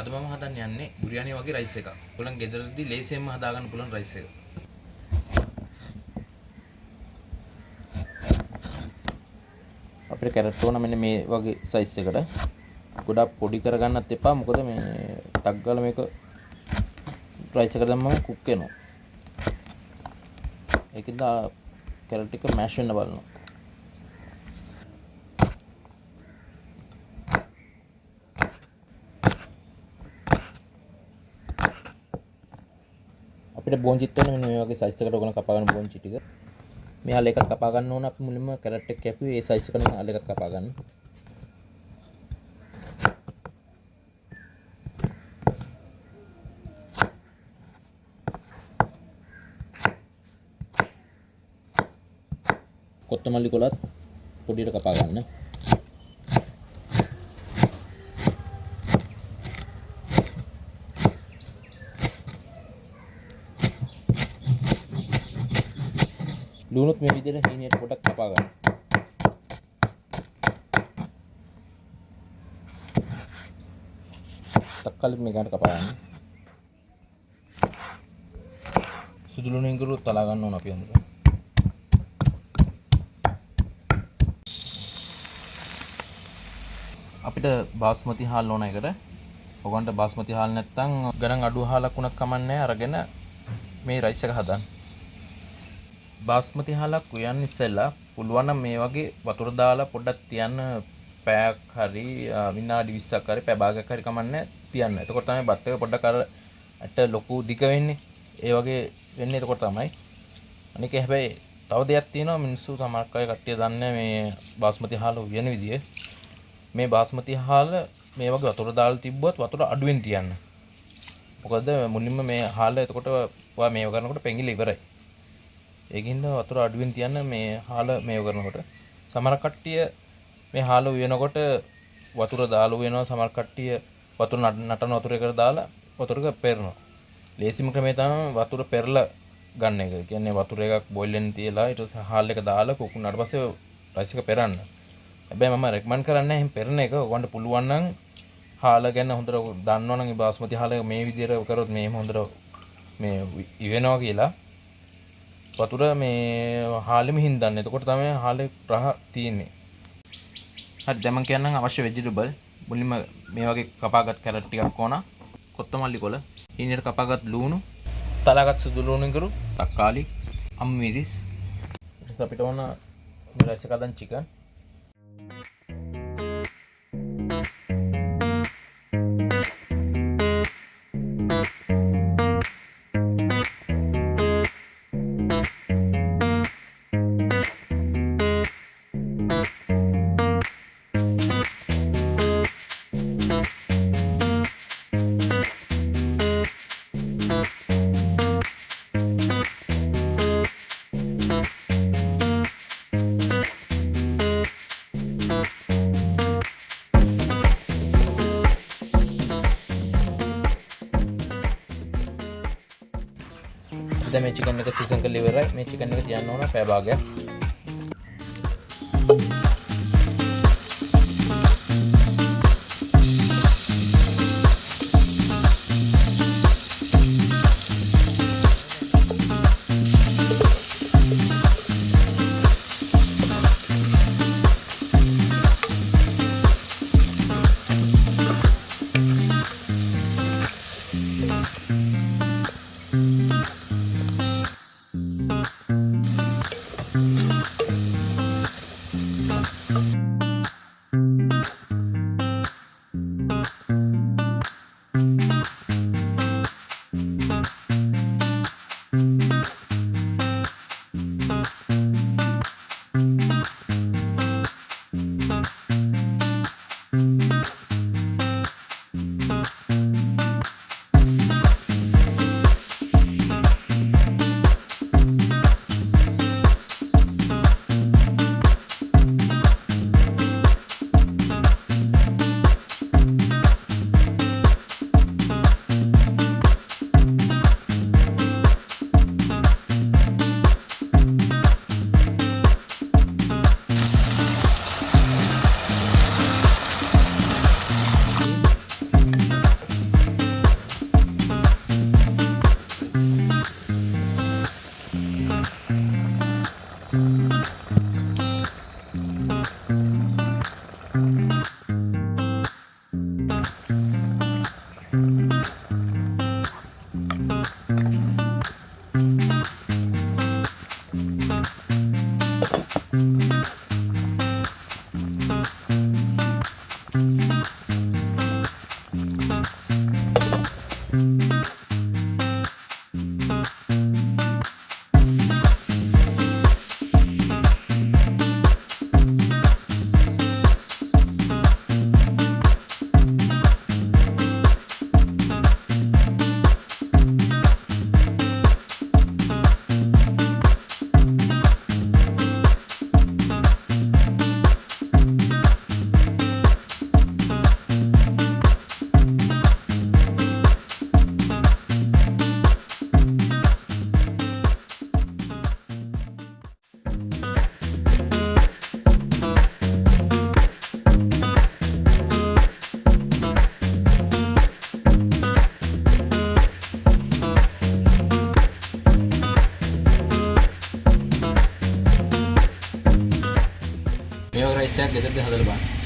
අද මම හදන්න යන්නේ බුරියානි වගේ රයිස් එකක්. ඔයගොල්ලන් ගෙදරදී ලේසියෙන්ම හදාගන්න පුළුවන් රයිස් එක. අපිට කැරට් ඕන මෙන්න මේ වගේ සයිස් එකට. ගොඩක් පොඩි කරගන්නත් එපා. මොකද මේ ටක් ගාලා මේක රයිස් එකට දැම්මම කුක් වෙනවා. ඒකෙන්ද කැරට් එක මෑෂ් වෙන්න බලනවා. අපිට බෝන්චිත් වෙන මෙන්න මේ වගේ සයිස් එකකට ඔයගොල්ලෝ කපා ගන්න බෝන්චි ටික. මේ අල එකක් කපා ගන්න ඕන. අපි මුලින්ම කැරට් එක කැපුවේ ඒ සයිස් එකට අල එකක් කපා ගන්න. කොත්තමල්ලි කොලත් පොඩියට කපා ගන්න. ලුණුත් මේ විදිහට හීනියට පොඩක් කපා ගන්න. තක්කාලි මේකට කපා ගන්න. සුදු ලුණින් කරුත් තලා ගන්න ඕන අපි අඳුර. අපිට බාස්මති හාල් ඕන එකට. ඔයගොන්ට බාස්මති හාල් නැත්නම් ගණන් අඩු හාලක් වුණත් කමන්නේ අරගෙන මේ රයිස් එක හදන්න. බාස්මති හාලක් උයන්න ඉස්සෙල්ලා පුළුවන් නම් මේ වගේ වතුර දාලා පොඩ්ඩක් තියන්න පැයක් හරි විනාඩි 20ක් හරි පැය භාගයක් හරි කමන්නේ තියන්න. එතකොට තමයි බත් එක පොඩ්ඩක් අර ඇට ලොකු දිග වෙන්නේ. ඒ වගේ වෙන්නේ එතකොට තමයි. අනික හැබැයි තව දෙයක් තියෙනවා මිනිස්සු සමහරක් අය කට්ටිය දන්නේ මේ බාස්මති හාල උයන විදිය. මේ බාස්මති හාල මේ වගේ වතුර දාලා තිබ්බොත් වතුර අඩුවෙන් තියන්න. මොකද මුලින්ම මේ හාල එතකොට ඔයා මේව කරනකොට පෙඟිලා ඉවරයි. ඒකින්ද වතුර අඩුවෙන් තියන්න මේ හාල මේව කරනකොට. සමහර කට්ටිය මේ හාල උයනකොට වතුර දාලා උයනවා. සමහර කට්ටිය වතුර නටන වතුර එකට දාලා වතුරක පෙරනවා. ලේසිම ක්‍රමය තමයි වතුර පෙරලා ගන්න එක. කියන්නේ වතුර එකක් බොයිල් වෙන්න තියලා ඊට පස්සේ හාල් එක දාලා කුකුනාට පස්සේ රයිස් එක පෙරන්න. හැබැයි මම රෙකමන්ඩ් කරන්නේ එහෙම පෙරන එක. ඔයගොන්ට පුළුවන් නම් හාල ගැන හොඳට දන්නවනම් මේ බාස්මති හාල මේ විදිහට කරොත් මේම හොඳට මේ ඉවෙනවා කියලා වතුර මේ හාලෙම හින්දන්න. එතකොට තමයි හාලේ රහ තියෙන්නේ. හරි දැන් මම කියන්නම් අවශ්‍ය වෙජිටබල්. මුලින්ම මේ වගේ කපාගත් කැරට් ටිකක් ඕන. කොත්තමල්ලි කොළ, හීනට කපාගත් ලුණු, තලාගත් සුදු ලුණු ඉඟුරු, තක්කාලි, අම්මිරිස්. ඊට පස්සේ අපිට ඕන මේ රයිස් එක හදන්න චිකන්. දැන් මේ චිකන් එක සීසන් කරලා ඉවරයි. මේ චිකන් එක තියන්න ඕන පැය භාගයක්. මේස් එකක් ගෙදරදී හදලා බලන්න.